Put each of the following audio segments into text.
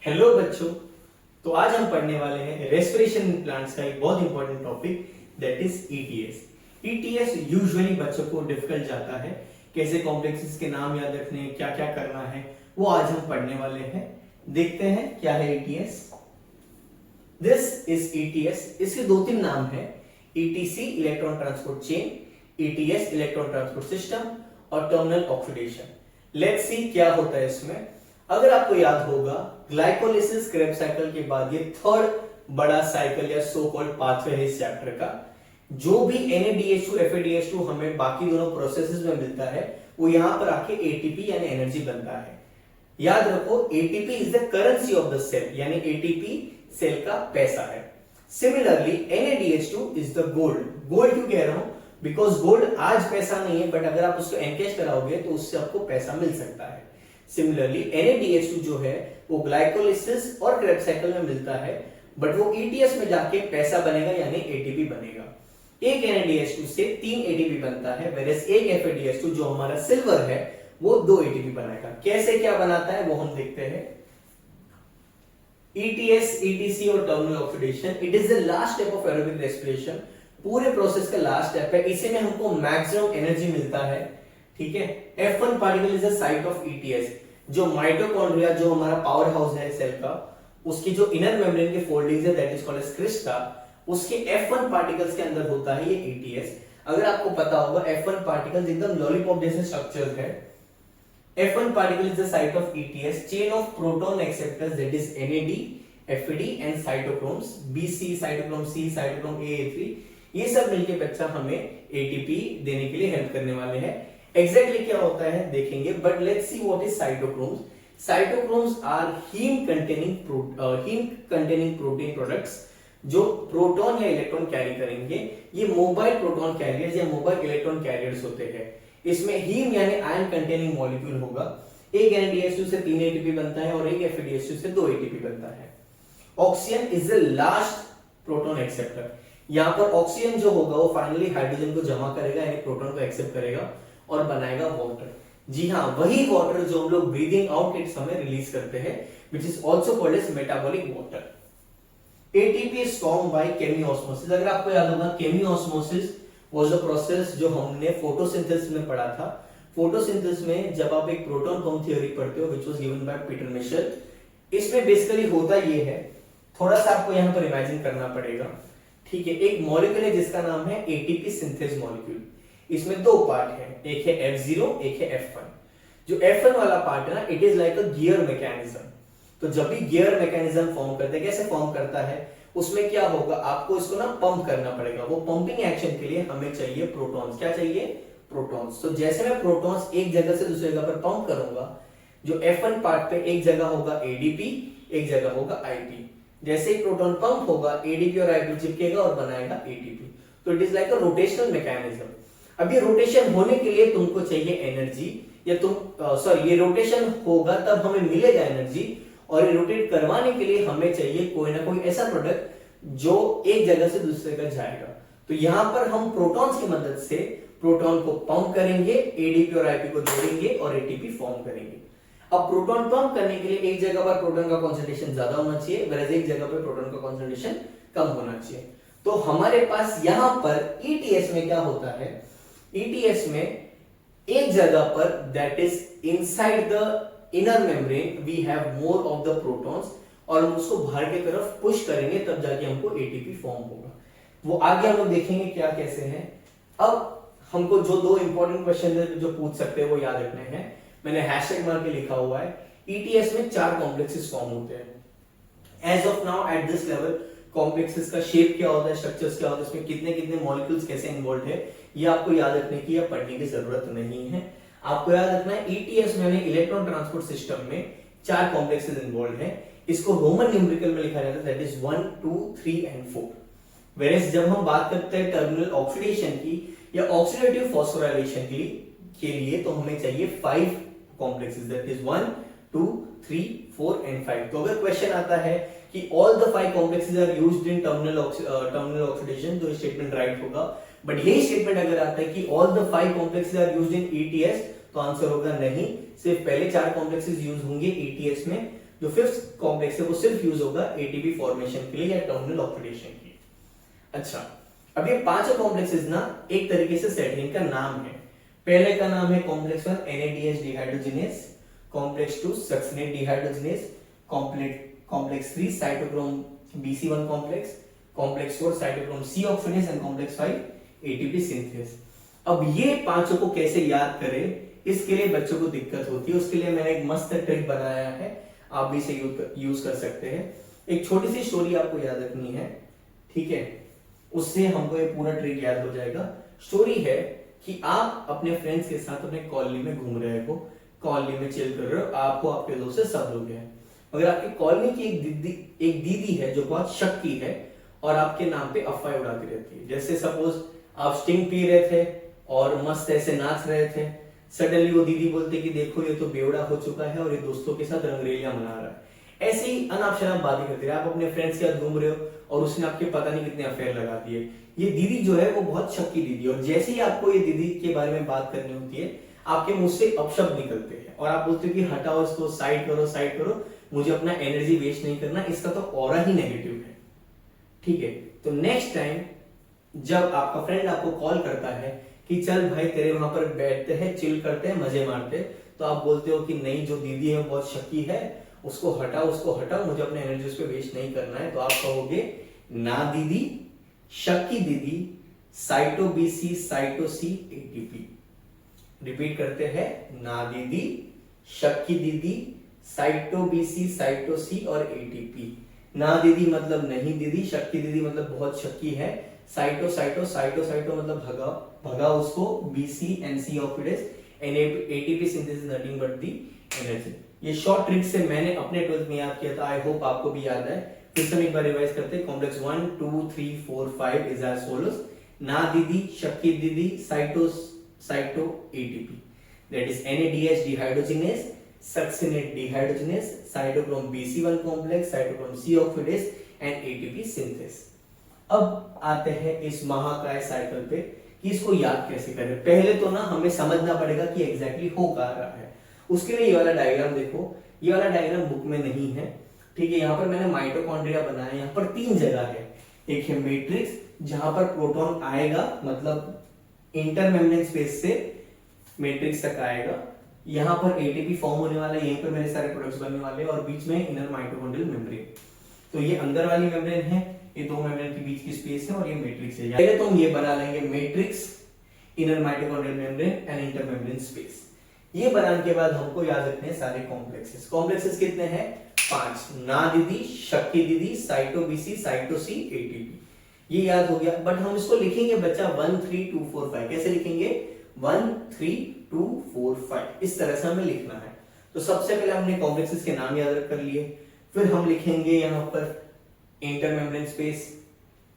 Hello बच्चों। तो आज हम पढ़ने वाले हैं रेस्पिरेशन प्लांट्स का एक बहुत important topic that is ETS. ETS usually बच्चों को डिफिकल्ट जाता है, कैसे कॉम्प्लेक्सेस के नाम याद रखने, क्या क्या करना है, वो आज हम पढ़ने वाले हैं। देखते हैं क्या है ईटीएस। This is ETS. इसके दो तीन नाम है, etc electron transport chain, ETS electron transport system और टर्मिनल ऑक्सीडेशन। लेट्स सी क्या होता है इसमें। अगर आपको याद होगा, ग्लाइकोलिसिस क्रेब्स साइकिल के बाद ये थर्ड बड़ा साइकिल या सो कॉल्ड पाथवे है इस चैप्टर का। जो भी NADH2 FADH2 हमें बाकी दोनों प्रोसेसेस में मिलता है, वो यहां पर आके ATP यानी एनर्जी बनता है। याद रखो, ATP is the currency of the cell, यानी ATP सेल का पैसा है। Similarly NADH2 is the gold. Gold क्यों कह रहा हूं? बिकॉज गोल्ड आज पैसा नहीं है, बट अगर आप उसको एनकैश कराओगे तो उससे आपको पैसा मिल सकता है। सिमिलरली NADH2 जो है वो ग्लाइकोलिसिस और क्रेब्स साइकिल में मिलता है, बट वो ETS में जाके पैसा बनेगा यानी ATP बनेगा। एक NADH2 से 3 ATP बनता है, whereas एक FADH2 जो हमारा सिल्वर है वो 2 ATP बनाएगा। कैसे क्या बनाता है वो हम देखते हैं। ETS, ETC और terminal oxidation, it is the last step of aerobic respiration. पूरे प्रोसेस का लास्ट स्टेप है, इसी में हमको मैक्सिमम एनर्जी मिलता है। ठीक है। F1 particle is the site of ETS। जो माइटोकॉन्ड्रिया, जो हमारा पावर हाउस है सेल का, उसकी जो इनर मेम्ब्रेन के फोल्डिंग्स है that is called as crista, उसके F1 पार्टिकल्स के अंदर होता है ये ETS। अगर आपको पता होगा, F1 पार्टिकल्स एकदम लॉलीपॉप जैसे स्ट्रक्चर्स है। F1 particle is the site of ETS, chain of proton acceptors, that is NAD, FAD and cytochromes BC, cytochrome C, cytochrome A3, ये सब मिलके बच्चा हमें ATP देने के लिए हेल्प करने वाले हैं। एग्जैक्टली क्या होता है देखेंगे, but let's see what is cytochromes. Cytochromes are haem containing protein products जो प्रोटॉन या इलेक्ट्रॉन कैरी करेंगे। ये मोबाइल प्रोटॉन कैरियर्स या मोबाइल इलेक्ट्रॉन कैरियर्स होते हैं। इसमें हीम यानी आयन कंटेनिंग मॉलिक्यूल होगा। एक NADH2 से 3 ATP बनता है और एक FADH2 से 2 ATP बनता है। Oxygen is the last proton acceptor. यहां पर ऑक्सीजन जो होगा वो फाइनली हाइड्रोजन को जमा करेगा यानी प्रोटॉन को एक्सेप्ट करेगा और बनाएगा वाटर। जी हाँ, वही वाटर जो हम लोग ब्रीदिंग आउट के समय रिलीज करते हैं, which is also called as metabolic water. ATP is formed by chemiosmosis। अगर आपको याद होगा, chemiosmosis was a process जो हमने फोटोसिंथेसिस में पढ़ा था। फोटोसिंथेसिस में जब आप एक प्रोटॉन पंप थ्योरी पढ़ते हो, which was given by Peter Mitchell, इसमें बेसिकली होता ये है, थोड़ा सा आपको यहाँ पर इमेजिन करना पड़ेगा। ठीक है। एक मॉलिक्यूल है जिसका नाम है ATP सिंथेस मॉलिक्यूल। इसमें दो पार्ट है, एक है F0, एक है F1। जो F1 वाला पार्ट है ना, it is like a gear mechanism. तो जब भी गियर मैकेनिज्म फॉर्म करते हैं, कैसे फॉर्म करता है, उसमें क्या होगा, आपको इसको ना पंप करना पड़ेगा। वो पंपिंग एक्शन के लिए हमें चाहिए प्रोटॉन्स। क्या चाहिए? प्रोटॉन्स। तो जैसे मैं प्रोटॉन्स एक जगह से दूसरी जगह पर पंप करूंगा, जो F1 पार्ट पे एक जगह होगा ADP, एक जगह होगा IP। जैसे ही प्रोटॉन पंप होगा, ADP और IP चिपकेगा और बनाएगा ATP। तो it is like a rotational mechanism. अब ये रोटेशन होने के लिए तुमको चाहिए एनर्जी, या ये रोटेशन होगा तब हमें मिलेगा एनर्जी, और ये रोटेट करवाने के लिए हमें चाहिए कोई ना कोई ऐसा प्रोडक्ट जो एक जगह से दूसरी जगह जाएगा। तो यहां पर हम प्रोटॉन्स की मदद से प्रोटॉन को पंप करेंगे, ADP और IP को जोड़ेंगे और ATP फॉर्म करेंगे। अब प्रोटॉन पंप करने के लिए एक जगह पर प्रोटॉन का कॉन्सेंट्रेशन ज्यादा होना चाहिए, वैसे एक जगह पर प्रोटॉन का कॉन्सेंट्रेशन कम होना चाहिए। तो हमारे पास यहां पर ETS में क्या होता है, ETS में एक जगह पर that is inside the inner membrane we have more of the protons, और हम उसको बाहर की तरफ पुश करेंगे तब जाके हमको ATP फॉर्म होगा। वो आगे हम लोग देखेंगे क्या कैसे है। अब हमको जो दो इंपॉर्टेंट क्वेश्चन है जो पूछ सकते हैं वो याद रखने हैं। मैंने हैशटैग मार के लिखा हुआ है। ETS में 4 कॉम्प्लेक्सेस फॉर्म होते हैं। As of now at this level, complexes का शेप क्या होता है, स्ट्रक्चर्स क्या होता है, इसमें कितने कितने मॉलिक्यूल्स कैसे इन्वॉल्व है, ये आपको याद रखने की या पढ़ने की जरूरत नहीं है। आपको याद रखना है ETS में इलेक्ट्रॉन ट्रांसपोर्ट सिस्टम में 4 कॉम्प्लेक्सेस इन्वॉल्व है। इसको रोमन न्यूमेरिकल में लिखा जाता है, दैट इज 1, 2, 3 एंड 4। वेरेस जब हम बात करते हैं टर्मिनल ऑक्सीडेशन की या ऑक्सीडेटिव फॉस्फोराइलेशन के लिए तो हमें चाहिए 5 कॉम्प्लेक्सेस, दैट इज 1, 2, 3, 4 एंड 5। तो अगर क्वेश्चन आता है कि all the 5 complexes are used in terminal oxidation, तो स्टेटमेंट राइट होगा। बट यही स्टेटमेंट अगर आता है कि all the 5 complexes are used in ETS, तो आंसर होगा नहीं, सिर्फ पहले 4 कॉम्प्लेक्सेस यूज होंगे ETS में, जो फिफ्थ कॉम्प्लेक्स है वो सिर्फ यूज होगा एटीपी फॉर्मेशन के लिए या टर्मिनल ऑक्सीडेशन के लिए। अच्छा, अब ये पांचों कॉम्प्लेक्सेस ना एक तरीके से सेट है, इनका नाम है, पहले का नाम है complex 1 NADH dehydrogenase, complex 2 succinate dehydrogenase, complex 3 cytochrome BC1 complex, complex 4 cytochrome C oxidase and complex 5 ATP synthase. अब ये पांचों को कैसे याद करें, इसके लिए बच्चों को दिक्कत होती है, उसके लिए मैंने एक मस्त ट्रिक बनाया है, आप भी इसे यूज कर सकते हैं। एक छोटी सी स्टोरी आपको याद रखनी है, ठीक है, उससे हमको ये पूरा ट्रिक याद हो जाएगा। स्टोरी है कि आप अपने फ्रेंड्स के साथ अपने कॉलोनी में घूम रहे हो, कॉलोनी में चिल कर रहे हो, आपको आपके दोस्त से सब लोग हैं, मगर आपकी कॉलोनी की एक दीदी है जो बहुत शक्की है और आपके नाम पे अफवाह उड़ाती रहती है। जैसे सपोज आप स्टिंग पी रहे थे और मस्त ऐसे नाच रहे थे, सडनली वो दीदी बोलते कि देखो ये तो बेवड़ा हो चुका है और ये दोस्तों के साथ रंगरेलियां मना रहा है। ऐसी अनाप शनाप बातें करते रहे, आप अपने फ्रेंड्स के साथ घूम रहे हो और उसने आपके पता नहीं कितने अफेयर लगा दिए। ये दीदी जो है वो बहुत शक्की दीदी, और जैसे ही आपको ये दीदी के बारे में बात करनी होती है आपके मुंह से अपशब्द निकलते हैं और आप बोलते हो कि हटाओ इसको, साइड करो, मुझे अपना एनर्जी वेस्ट नहीं करना, इसका तो ऑरा ही नेगेटिव है, ठीक है। तो नेक्स्ट टाइम जब आपका फ्रेंड आपको कॉल करता है कि चल भाई तेरे वहां पर बैठते हैं, चिल करते हैं, मजे मारते, तो आप बोलते हो कि नहीं जो दीदी है वो बहुत शक्की है, उसको हटाओ, मुझे अपने एनर्जी उस पर वेस्ट नहीं करना है। तो आप कहोगे ना दीदी, शक्की दीदी, cyto BC cyto C ATP। Repeat करते हैं, ना दीदी, शक्की दीदी, साइटो BC साइटो C और ATP। ना दीदी मतलब नहीं दीदी, शक्की दीदी मतलब बहुत शक्की है, साइटो मतलब भगा उसको, BC and C oxidase and ATP synthesis nothing but the energy. ये शॉर्ट ट्रिक से मैंने अपने 12th में याद किया था, आई होप आपको भी याद है। फिर से एक बार रिवाइज करते हैं। कॉम्प्लेक्स 1 2 3 4 5 इज एज फॉलोस, ना दीदी, शक्की दीदी, cyto ATP, that is NADH dehydrogenase, succinate dehydrogenase, cytochrome BC1 complex, cytochrome C oxidase and ATP synthase। अब आते हैं इस महाकाय साइकिल पे कि इसको याद कैसे करें। पहले तो ना हमें समझना पड़ेगा कि एग्जैक्टली हो क्या रहा है। उसके लिए ये वाला डायग्राम देखो, ये वाला डायग्राम बुक में नहीं है, ठीक है। यहाँ पर मैंने माइटोकॉन्ड्रिया बनाया, यहाँ पर 3 जगह है। एक है मैट्रिक्स जहां पर प्रोटॉन आएगा, मतलब इंटरमेम्ब्रेन स्पेस से मैट्रिक्स तक आएगा, यहाँ पर ATP फॉर्म होने वाला है, यहीं पर मेरे सारे प्रोडक्ट्स बनने वाले हैं, और बीच में इनर माइटोकॉन्ड्रियल मेम्ब्रेन। तो ये अंदर वाली मेम्ब्रेन है, ये 2 मेम्ब्रेन के बीच की स्पेस है, और ये मैट्रिक्स है। पहले तो हम ये बना लेंगे matrix, inner mitochondrial membrane and intermembrane space. ये बनाने के बाद हमको याद रखने हैं सारे कॉम्प्लेक्सेस। कॉम्प्लेक्सेस कितने हैं? 5। ना दीदी, शक्की दीदी, cyto BC, cyto C, ATP। ये याद हो गया। बट हम इसको लिखेंगे बच्चा 1 3 2 4 5। कैसे लिखेंगे? 1 3 2 4 5, इस तरह से हमें लिखना है। तो सबसे पहले हमने कॉम्प्लेक्सेस के नाम याद कर लिए, फिर हम लिखेंगे यहाँ पर intermembrane space,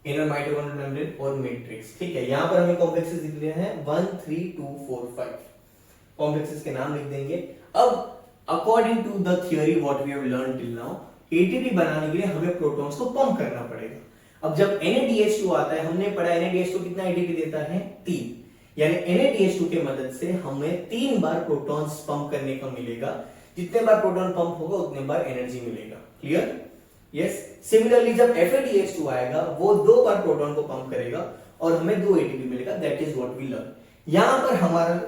inner mitochondrial membrane और मैट्रिक्स, ठीक है। यहाँ पर हमें कॉम्प्लेक्सेस लिख लिए हैं 1 3 2 4 5, कॉम्प्लेक्सेस के नाम लिख देंगे। अब according to the theory what we have learn till now, ATP बनाने के लिए हमें प्रोटॉन्स को पंप करना पड़ेगा। अब जब NADH2 आता है, हमने पढ़ा NADH2 कितना ATP देता है? 3, यानी NADH2 के मदद से हमें 3 बार प्रोटॉन्स पंप करने का मिलेगा। जितने बार प्रोटॉन पंप होगा उतने बार एनर्जी मिलेगा। क्लियर? यस। सिमिलरली जब FADH2 आएगा, वो 2 बार प्रोटॉन को पंप करेगा और हमें 2 ATP मिलेगा। That is what we learn. यहां पर हमारा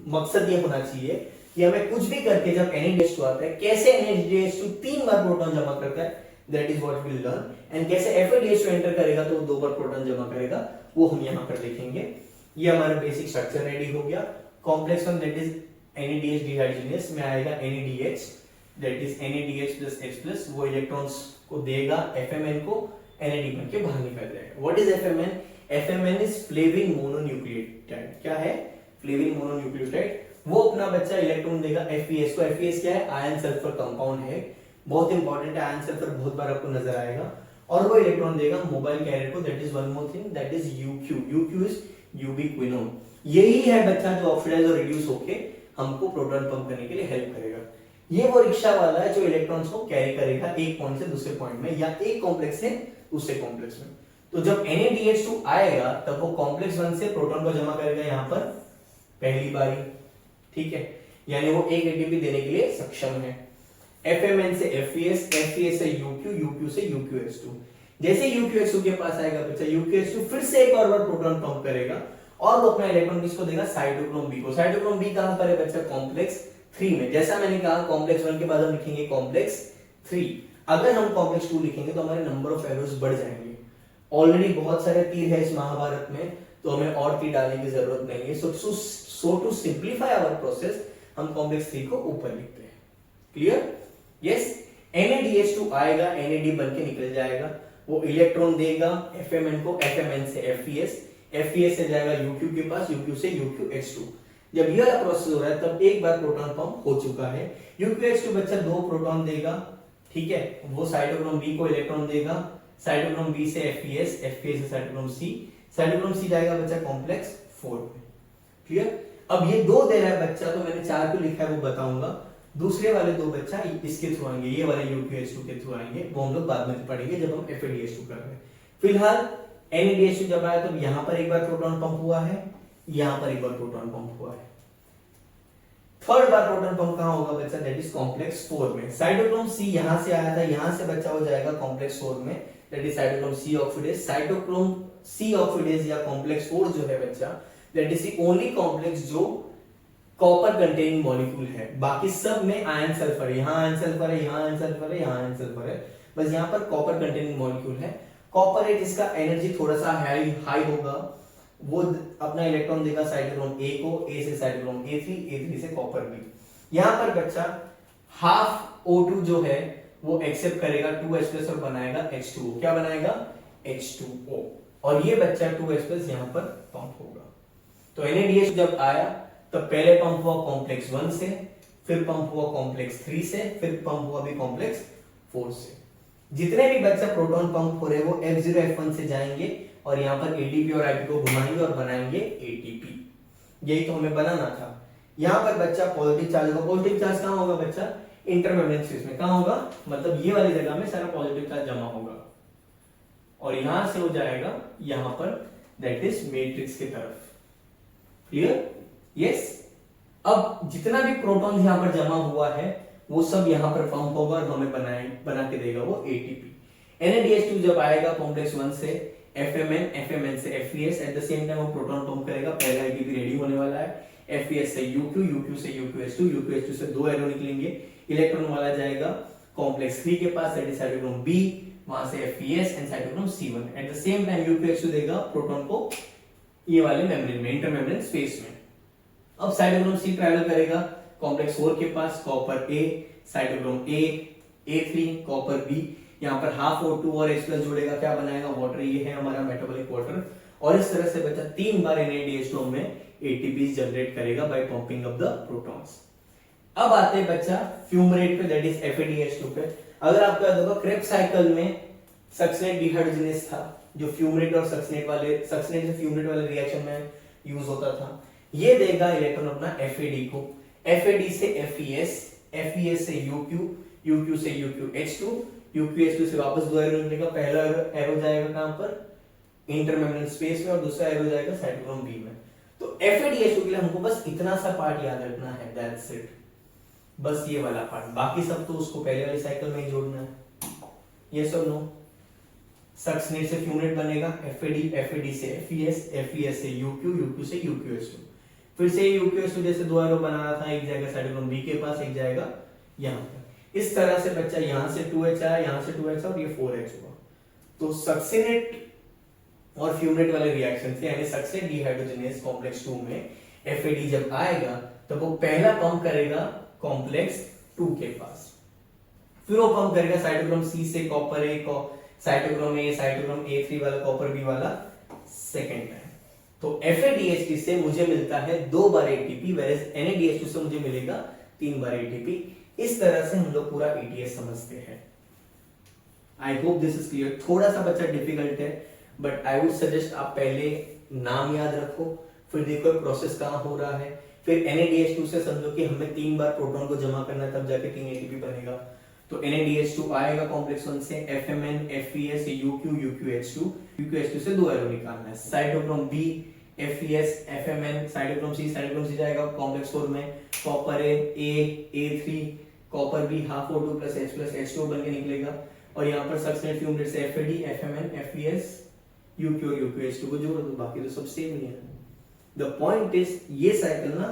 मकसद ये होना चाहिए कि हमें कुछ भी करके जब NADH2 आता है, कैसे NADH2 3 बार प्रोटॉन जमा करता है, that is what we will learn. And कैसे FADH2 एंटर करेगा तो 2 बार प्रोटॉन जमा करेगा, वो हम यहां पर देखेंगे। ये हमारा बेसिक स्ट्रक्चर रेडी हो गया। Complex 1 that is NADH dehydrogenase में आएगा NADH, that is NADH plus H plus, वो इलेक्ट्रॉन्स को देगा FMN को, NAD बन के बाहर निकल जाएगा। What is FMN? FMN is flavin mononucleotide. क्या है? Flavin mononucleotide. वो अपना बच्चा इलेक्ट्रॉन देगा FeS को। FeS क्या है? आयन सल्फर कंपाउंड है, बहुत इंपॉर्टेंट है। आयन सल्फर बहुत बार आपको नजर आएगा। और वो इलेक्ट्रॉन देगा मोबाइल कैरियर को, that is one more thing, that is UQ। UQ is यूबिक्विनोन। यही है बच्चा जो ऑक्सीडाइज और रिड्यूस होके हमको प्रोटॉन पंप करने के लिए हेल्प करेगा। ये वो रिक्शा वाला है जो इलेक्ट्रॉन्स को कैरी करेगा एक पॉइंट से दूसरे पॉइंट में, या एक कॉम्प्लेक्स से दूसरे कॉम्प्लेक्स में। तो जब NADH2 आएगा तब वो कॉम्प्लेक्स 1 से प्रोटॉन को जमा करेगा यहां पर पहली बारी, ठीक है, यानी वो एक ATP देने के लिए सक्षम है। FMN से FES, FES से UQ, UQ से UQH2। जैसे UQH2 के पास आएगा बच्चा, UQH2 फिर से एक और बार प्रोटॉन पंप करेगा और वो अपना इलेक्ट्रॉन किसको देगा, साइटोक्रोम बी को। साइटोक्रोम बी कहां पर है बच्चा, कॉम्प्लेक्स 3 में। जैसा मैंने कहा कॉम्प्लेक्स 1 के बाद हम लिखेंगे कॉम्प्लेक्स 3। अगर हम कॉम्प्लेक्स 2 लिखेंगे तो हमारे नंबर ऑफ एरोज बढ़ जाएंगे। ऑलरेडी बहुत सारे तीर है इस महाभारत में, तो हमें और तीर डालने की जरूरत नहीं है। सो टू सिंप्लीफाई आवर प्रोसेस हम कॉम्प्लेक्स 3 को ऊपर लिखते हैं। क्लियर? यस। NADH2 आएगा, NAD बन के निकल जाएगा, वो इलेक्ट्रॉन देगा FMN को, FMN से FES, FES से जाएगा UQ के पास, UQ से UQH2। जब ये वाला प्रोसेस हो रहा है तब एक बार प्रोटॉन पंप हो चुका है। UQH2 बच्चा 2 प्रोटॉन देगा, ठीक है, वो साइटोक्रोम B को इलेक्ट्रॉन देगा, साइटोक्रोम B से FES, FES से साइटोक्रोम C, साइटोक्रोम C जाएगा बच्चा कॉम्प्लेक्स 4 में। क्लियर? अब ये 2 दे रहा है बच्चा, तो मैंने 4 क्यों लिखा है वो बताऊंगा। दूसरे वाले 2 बच्चा इसके थ्रू आएंगे, ये वाले UQH2 के थ्रू आएंगे, वो हम लोग बाद में पढ़ेंगे जब हम FADH2 कर रहे हैं। फिलहाल NADH2 जब आया तो यहां पर एक बार प्रोटॉन पंप हुआ है, यहां पर एक बार प्रोटॉन पंप हुआ है। थर्ड बार प्रोटॉन पंप कहां होगा बच्चा, दैट इज कॉम्प्लेक्स 4 में। साइटोक्रोम C यहां से आया था, यहां से बच्चा हो जाएगा कॉम्प्लेक्स 4 में, that is cytochrome C oxidase. Cytochrome C oxidase या कॉम्प्लेक्स 4 जो है बच्चा, that is the only complex जो कॉपर कंटेनिंग मॉलिक्यूल है। बाकी सब में आयन सल्फर है, यहां आयन सल्फर है, यहां आयन सल्फर है, यहां आयन सल्फर है, बस यहां पर कॉपर कंटेनिंग मॉलिक्यूल है। कॉपर है जिसका एनर्जी थोड़ा सा हाई होगा, वो अपना इलेक्ट्रॉन देगा साइटोक्रोम A को, A से साइटोक्रोम A3, A3 से कॉपर B। यहां पर बच्चा हाफ O2 जो है वो एक्सेप्ट करेगा 2H+ और बनाएगा H2O। क्या बनाएगा, H2O। और ये बच्चा 2H+ यहां पर पंप होगा। तो NADH जब आया तब पहले पंप हुआ कॉम्प्लेक्स 1 से, फिर पंप हुआ कॉम्प्लेक्स 3 से, फिर पंप हुआ भी कॉम्प्लेक्स 4 से। जितने भी बच्चा प्रोटॉन पंप हो रहे वो F0 F1 से जाएंगे और यहाँ पर ATP और IP को घुमाएंगे और बनाएंगे ATP। यही तो हमें बनाना था। यहाँ पर बच्चा पॉजिटिव चार्ज होगा। पॉजिटिव चार्ज कहाँ होगा बच्चा, इंटरमेम्ब्रेन स्पेस में। कहाँ होगा, मतलब ये वाली जगह में सारा पॉजिटिव चार्ज जमा होगा और यहां से हो जाएगा यहां पर, दैट इज मैट्रिक्स की तरफ। क्लियर? यस। अब जितना भी प्रोटॉन यहां पर जमा हुआ है वो सब यहां पर पंप होगा और हमें बना के देगा वो ATP। NADH2 जब आएगा कॉम्प्लेक्स 1 से FMN, FMN से FES, at the same time वो प्रोटॉन पंप करेगा। पहला ATP रेडी होने वाला है, FES से UQ, UQ से UQH2, UQH2 से 2 एरो निकलेंगे, इलेक्ट्रॉन वाला जाएगा कॉम्प्लेक्स 3 के पास, दैट इज साइटोक्रोम B, वहां से FES and cytochrome C1। At the same time UQH2 देगा प्रोटॉन को ये वाले मेम्ब्रेन में, इंटरमेम्ब्रेन स्पेस में। अब साइटोक्रोम C ट्रैवल करेगा कॉम्प्लेक्स 4 के पास, copper A, cytochrome A, A3, copper B, यहाँ पर हाफ O2 और H+ जोड़ेगा, क्या बनाएगा, वाटर। ये है हमारा मेटाबॉलिक वाटर। और इस तरह से बच्चा 3 बार NADH2 में ATP जनरेट करेगा by pumping up the protons. अब आते हैं बच्चा फ्यूमरेट पे, दैट इज FADH2 पे। अगर आपको याद होगा क्रेब्स साइकिल में सक्सिनेट डिहाइड्रोजनेज था जो फ्यूमरेट और सक्सिनेट से फ्यूमरेट वाले रिएक्शन में यूज होता था। ये देगा इलेक्ट्रॉन अपना FAD को, FAD से FES, FES से UQ, UQ से UQH2, UQH2 से वापस 2 एरो निकलेगा। पहला एरो जाएगा कहां पर, इंटरमेम्ब्रेन स्पेस में, और दूसरा एरो जाएगा साइटोक्रोम B में। तो FADH2 के लिए हमको बस इतना सा पार्ट याद रखना है, दैट्स इट। बस ये वाला पार्ट, बाकी सब तो उसको पहले वाली साइकिल में ही जोड़ना है। यस और नो? सक्सिनेट से फ्यूमरेट बनेगा, FAD से FES, FES से UQ, UQ से UQH2। फिर से UQH2 जैसे 2 एरो बना रहा था, एक जाएगा साइटोक्रोम B के पास, एक जाएगा यहाँ पर। इस तरह से बच्चा यहाँ से 2H आया, यहाँ से 2H और ये 4H हुआ। तो सक्सिनेट और फ्यूमरेट वाले रिएक्शन से, यानी सक्सिनेट डिहाइड्रोजनेज कॉम्प्लेक्स 2 में FAD जब आएगा तब वो पहला पंप करेगा कॉम्प्लेक्स 2 के पास, फिर वो पंप करेगा साइटोक्रोम C से copper A, cytochrome A, cytochrome A3 वाला, कॉपर B वाला सेकंड टाइम। तो FADH2 से मुझे मिलता है 2 बार ATP, whereas NADH2 से मुझे मिलेगा 3 बार ATP। इस तरह से हम लोग पूरा ETS समझते हैं। I hope this is clear. थोड़ा सा बच्चा डिफिकल्ट है, बट आई वुड सजेस्ट आप पहले नाम याद रखो, फिर देखो प्रोसेस कहाँ हो रहा है, फिर NADH2 से समझो कि हमें 3 बार प्रोटॉन को जमा करना है, तब जाके 3 ATP बनेगा। तो NADH2 आएगा कॉम्प्लेक्स 1 से, FMN, FES, UQ, UQH2, UQH2 से 2 एरो निकालना है। Cytochrome B, FES, FMN, cytochrome C जाएगा कॉम्प्लेक्स 4 में, कॉपर A, A3, कॉपर भी हाफ O2 प्लस H2O बन के निकलेगा, और यहाँ पर सक्सेंट फ्यूम रेट से FAD, FMN, FES, UQ और UQH2 को जोड़ दो, बाकी तो सब सेम ही है। द पॉइंट इज ये साइकिल ना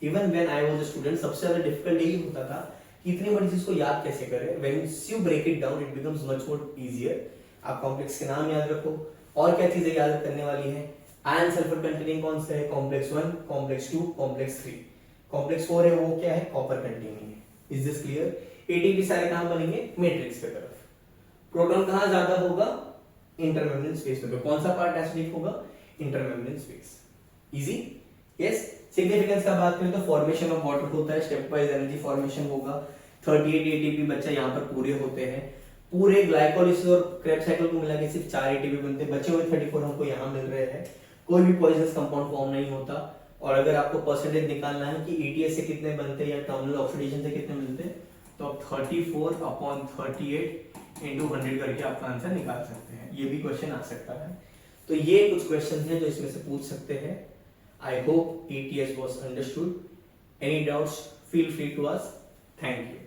even when I was a student सबसे ज्यादा डिफिकल्ट यही होता था कि इतनी बड़ी चीज को याद कैसे करें। When you break it down it becomes much more easier. आप कॉम्प्लेक्स के नाम याद रखो, और क्या चीजें याद करने वाली है। आयरन सल्फर कंटेनिंग कौन सा है, कॉम्प्लेक्स 1, कॉम्प्लेक्स 2, कॉम्प्लेक्स 3। कॉम्प्लेक्स 4 है वो क्या है, कॉपर कंटेनिंग है। Is this clear. एटीपी सारे कहां बनेंगे, मैट्रिक्स की तरफ। प्रोटॉन कहां ज्यादा होगा, इंटरमेम्ब्रेन स्पेस में। कौन सा पार्ट एसिडिक होगा, intermembrane space. Easy, yes. Significance का बात करें तो फॉर्मेशन ऑफ वाटर होता है, स्टेप वाइज एनर्जी फॉर्मेशन होगा। 38 एटीपी बच्चा यहाँ पर पूरे होते हैं। पूरे ग्लाइकोलिसिस और क्रेब्स साइकिल को मिला के सिर्फ 4 एटीपी बनते हैं, बचे हुए 34 हमको यहाँ मिल रहे हैं। कोई भी पॉइजनस कंपाउंड फॉर्म नहीं होता। और अगर आपको परसेंटेज निकालना है कि ETS से कितने बनते हैं या टर्मिनल ऑक्सीडेशन से कितने मिलते हैं, तो आप 34/38 into 100 करके आपका आंसर निकाल सकते हैं। ये भी क्वेश्चन आ सकता है। तो ये कुछ क्वेश्चन हैं जो इसमें से पूछ सकते हैं। I hope ETS was understood. Any doubts, feel free to ask. Thank you.